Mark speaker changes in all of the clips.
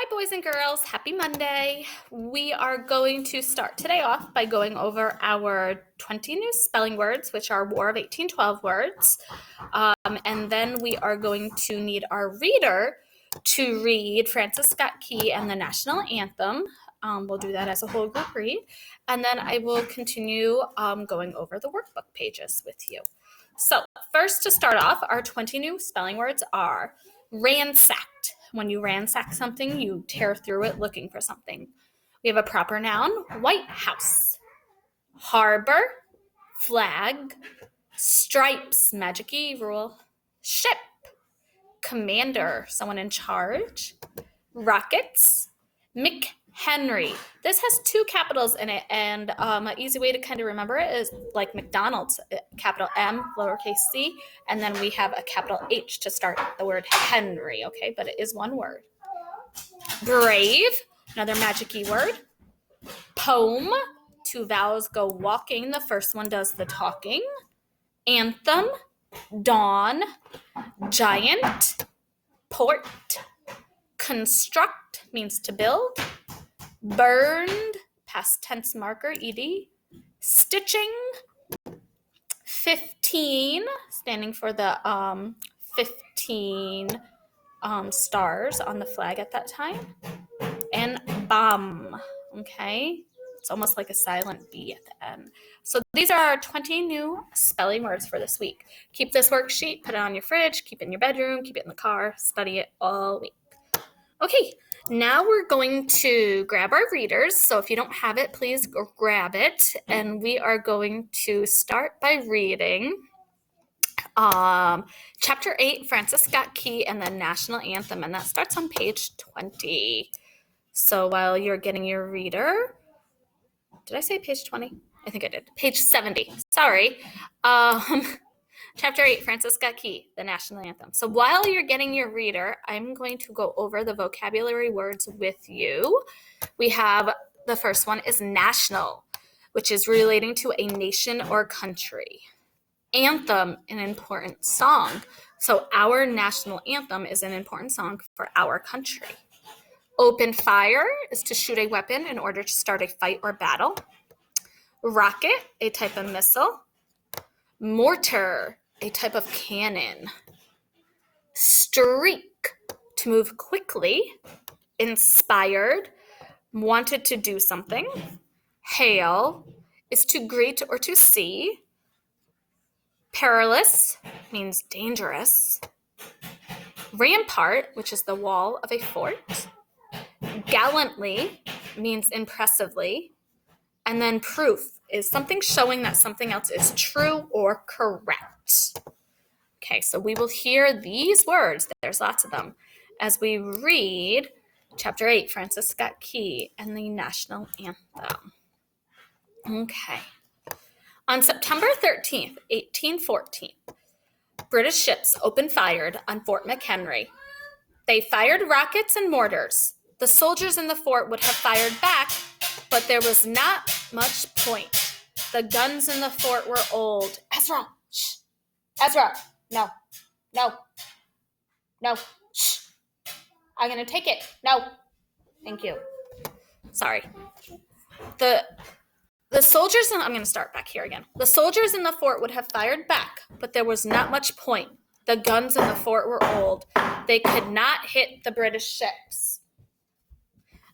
Speaker 1: boys and girls. Happy Monday. We are going to start today off by going over our 20 new spelling words, which are War of 1812 words. And then we are going to need our reader to read Francis Scott Key and the National Anthem. We'll do that as a whole group read. And then I will continue going over the workbook pages with you. So first, to start off, our 20 new spelling words are ransacked. When you ransack something, you tear through it looking for something. We have a proper noun, White House. Harbor, flag. Stripes, magic-y rule. Ship, commander, someone in charge. Rockets, McHenry. This has two capitals in it, and an easy way to kind of remember it is like McDonald's, capital M, lowercase c, and then we have a capital H to start the word Henry, okay? But it is one word. Brave, another magic-y word. Poem, two vowels go walking. The first one does the talking. Anthem, dawn. Giant, port. Construct means to build. Burned, past tense marker, ed. Stitching, 15, standing for the 15 stars on the flag at that time. And bomb, okay? It's almost like a silent B at the end. So these are our 20 new spelling words for this week. Keep this worksheet, put it on your fridge, keep it in your bedroom, keep it in the car, study it all week. Okay, now we're going to grab our readers. So if you don't have it, please go grab it. And we are going to start by reading Chapter 8, Francis Scott Key and the National Anthem. And that starts on page 20. So while you're getting your reader, did I say page 20? I think I did. Page 70. Sorry. Chapter 8, Francis Scott Key, the National Anthem. So while you're getting your reader, I'm going to go over the vocabulary words with you. We have, the first one is national, which is relating to a nation or country. Anthem, an important song. So our national anthem is an important song for our country. Open fire is to shoot a weapon in order to start a fight or battle. Rocket, a type of missile. Mortar, a type of cannon. Streak, to move quickly. Inspired, wanted to do something. Hail is to greet or to see. Perilous means dangerous. Rampart, which is the wall of a fort. Gallantly means impressively. And then proof is something showing that something else is true or correct. Okay, so we will hear these words, there's lots of them, as we read Chapter 8, Francis Scott Key and the National Anthem. Okay. On September 13th, 1814, British ships opened fire on Fort McHenry. They fired rockets and mortars. The soldiers in the fort would have fired back, but there was not much point. The guns in the fort were old. Ezra, shh. Ezra, no, shh. I'm going to take it. No. Thank you. Sorry. The soldiers, I'm going to start back here again. The soldiers in the fort would have fired back, but there was not much point. The guns in the fort were old. They could not hit the British ships.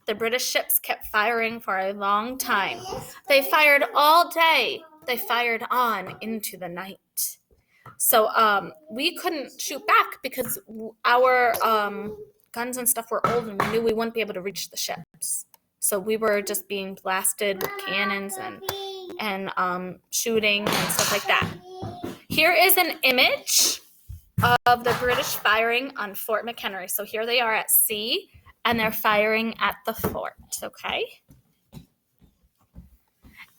Speaker 1: The British ships kept firing for a long time. They fired all day. They fired on into the night. So we couldn't shoot back because our guns and stuff were old and we knew we wouldn't be able to reach the ships. So we were just being blasted with cannons and shooting and stuff like that. Here is an image of the British firing on Fort McHenry. So here they are at sea, and they're firing at the fort, okay?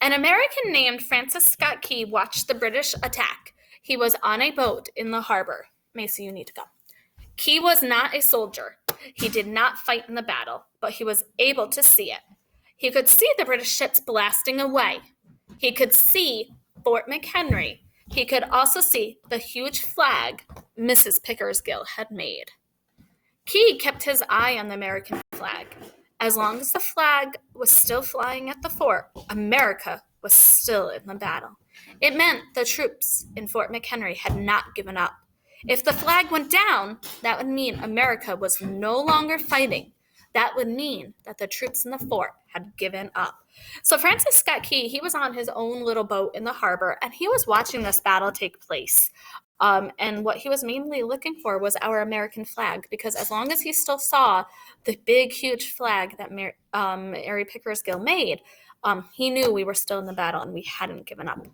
Speaker 1: An American named Francis Scott Key watched the British attack. He was on a boat in the harbor. Macy, you need to go. Key was not a soldier. He did not fight in the battle, but he was able to see it. He could see the British ships blasting away. He could see Fort McHenry. He could also see the huge flag Mrs. Pickersgill had made. Key kept his eye on the American flag. As long as the flag was still flying at the fort, America was still in the battle. It meant the troops in Fort McHenry had not given up. If the flag went down, that would mean America was no longer fighting. That would mean that the troops in the fort had given up. So Francis Scott Key, he was on his own little boat in the harbor, and he was watching this battle take place. And what he was mainly looking for was our American flag, because as long as he still saw the big, huge flag that Mary Pickersgill made, he knew we were still in the battle and we hadn't given up.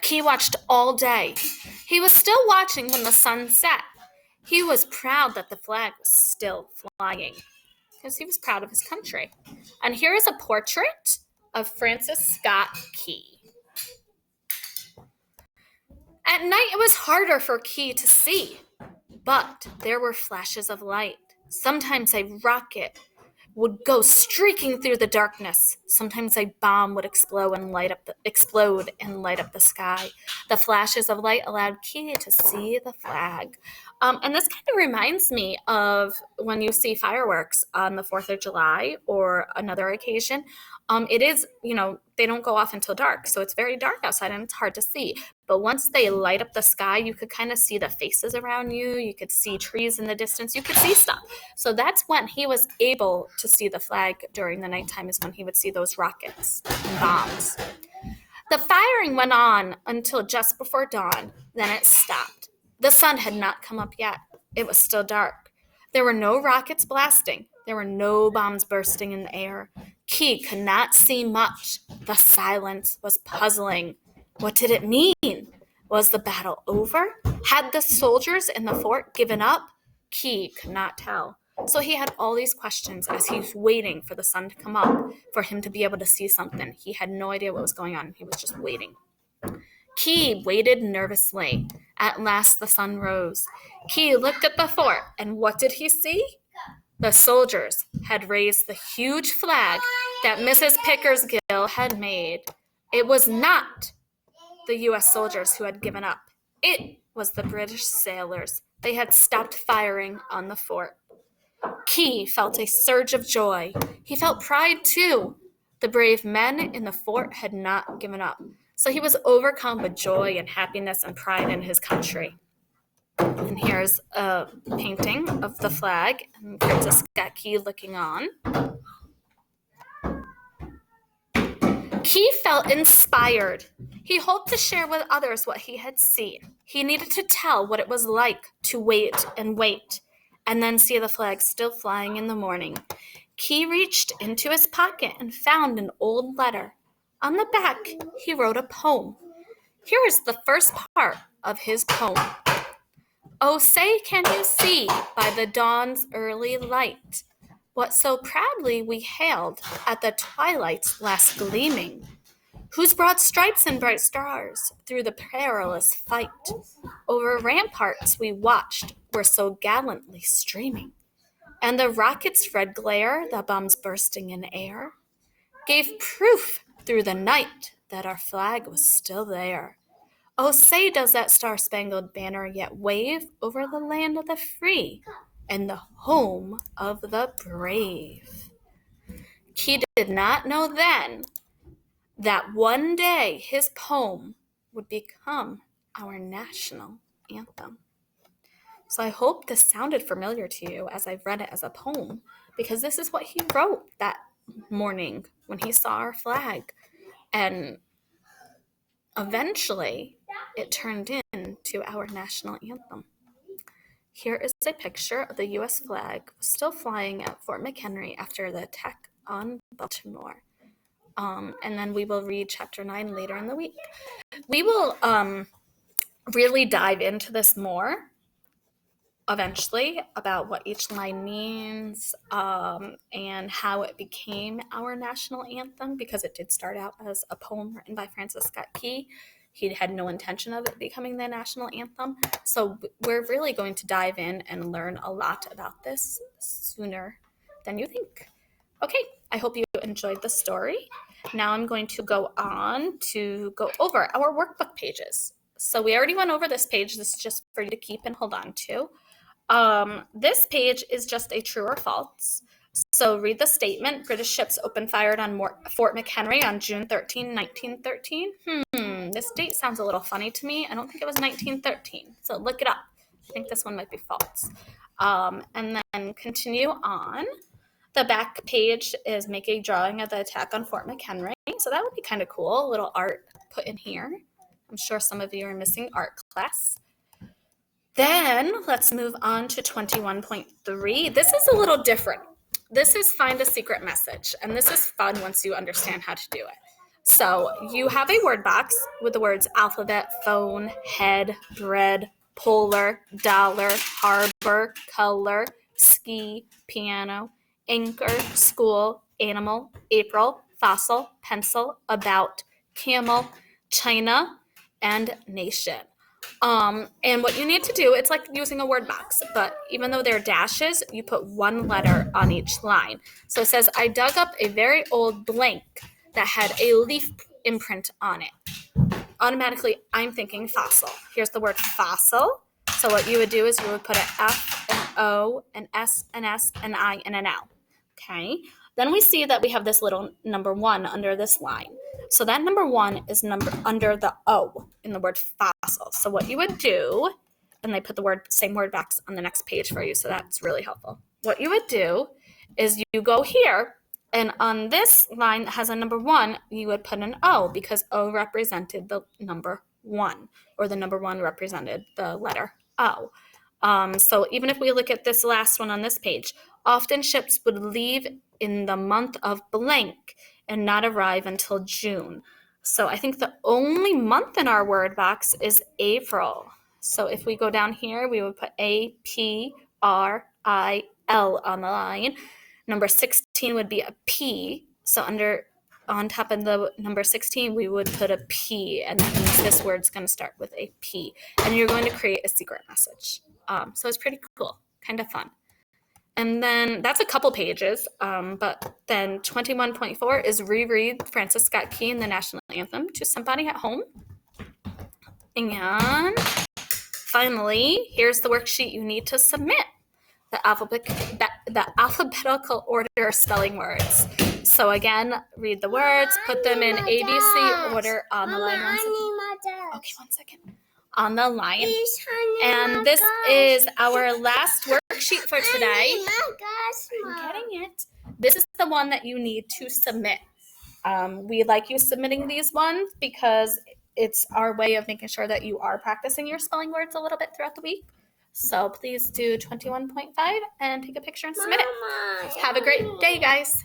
Speaker 1: Key watched all day. He was still watching when the sun set. He was proud that the flag was still flying because he was proud of his country. And here is a portrait of Francis Scott Key. At night, it was harder for Key to see, but there were flashes of light. Sometimes a rocket would go streaking through the darkness. Sometimes a bomb would explode and light up the sky. The flashes of light allowed Key to see the flag. And this kind of reminds me of when you see fireworks on the 4th of July or another occasion. It is, they don't go off until dark, so it's very dark outside and it's hard to see. But once they light up the sky, you could kind of see the faces around you. You could see trees in the distance. You could see stuff. So that's when he was able to see the flag during the nighttime, is when he would see those rockets and bombs. The firing went on until just before dawn. Then it stopped. The sun had not come up yet. It was still dark. There were no rockets blasting. There were no bombs bursting in the air. Key could not see much. The silence was puzzling. What did it mean? Was the battle over? Had the soldiers in the fort given up? Key could not tell. So he had all these questions as he was waiting for the sun to come up, for him to be able to see something. He had no idea what was going on. He was just waiting. Key waited nervously. At last the sun rose. Key looked at the fort, and what did he see? The soldiers had raised the huge flag that Mrs. Pickersgill had made. It was not the U.S. soldiers who had given up. It was the British sailors. They had stopped firing on the fort. Key felt a surge of joy. He felt pride too. The brave men in the fort had not given up. So he was overcome with joy and happiness and pride in his country. And here's a painting of the flag and Francis Scott Key looking on. Key felt inspired. He hoped to share with others what he had seen. He needed to tell what it was like to wait, and then see the flag still flying in the morning. Key reached into his pocket and found an old letter. On the back, he wrote a poem. Here is the first part of his poem. Oh, say, can you see by the dawn's early light what so proudly we hailed at the twilight's last gleaming, whose broad stripes and bright stars through the perilous fight over ramparts we watched were so gallantly streaming, and the rocket's red glare, the bombs bursting in air, gave proof through the night that our flag was still there. Oh, say, does that star-spangled banner yet wave over the land of the free and the home of the brave? Key did not know then that one day his poem would become our national anthem. So I hope this sounded familiar to you as I've read it as a poem, because this is what he wrote that morning when he saw our flag. And eventually, it turned into our national anthem. Here is a picture of the U.S. flag still flying at Fort McHenry after the attack on Baltimore. And then we will read chapter 9 later in the week. We will really dive into this more eventually about what each line means and how it became our national anthem, because it did start out as a poem written by Francis Scott Key. He had no intention of it becoming the national anthem. So we're really going to dive in and learn a lot about this sooner than you think. Okay, I hope you enjoyed the story. Now I'm going to go on to go over our workbook pages. So we already went over this page. This is just for you to keep and hold on to. This page is just a true or false. So read the statement. British ships opened fire on Fort McHenry on June 13, 1913. This date sounds a little funny to me. I don't think it was 1913. So look it up. I think this one might be false. And then continue on. The back page is make a drawing of the attack on Fort McHenry. So that would be kind of cool. A little art put in here. I'm sure some of you are missing art class. Then let's move on to 21.3. This is a little different. This is find a secret message, and this is fun once you understand how to do it. So you have a word box with the words alphabet, phone, head, bread, polar, dollar, harbor, color, ski, piano, anchor, school, animal, April, fossil, pencil, about, camel, China, and nation. And what you need to do, it's like using a word box, but even though they're dashes, you put one letter on each line. So it says, I dug up a very old blank that had a leaf imprint on it. Automatically, I'm thinking fossil. Here's the word fossil. So what you would do is you would put an F, an O, an S, an S, an I, and an L. Okay. Then we see that we have this little number 1 under this line. So that number 1 is under the O in the word fossil. So what you would do, and they put the same word box on the next page for you, so that's really helpful. What you would do is you go here, and on this line that has a number 1, you would put an O because O represented the number 1, or the number 1 represented the letter O. So even if we look at this last one on this page, often ships would leave in the month of blank and not arrive until June. So I think the only month in our word box is April. So if we go down here, we would put April on the line. Number 16 would be a P. So on top of the number 16, we would put a P, and that means this word's going to start with a P. And you're going to create a secret message. So it's pretty cool, kind of fun. And then that's a couple pages, but then 21.4 is reread Francis Scott Key and the National Anthem to somebody at home. And finally, here's the worksheet you need to submit, the alphabetical order of spelling words. So again, read the words, put them in ABC order on the line. Okay, 1 second. On the line. And this is our last worksheet for today. I'm getting it. This is the one that you need to submit. We like you submitting these ones because it's our way of making sure that you are practicing your spelling words a little bit throughout the week. So please do 21.5 and take a picture and submit it. Have a great day, guys.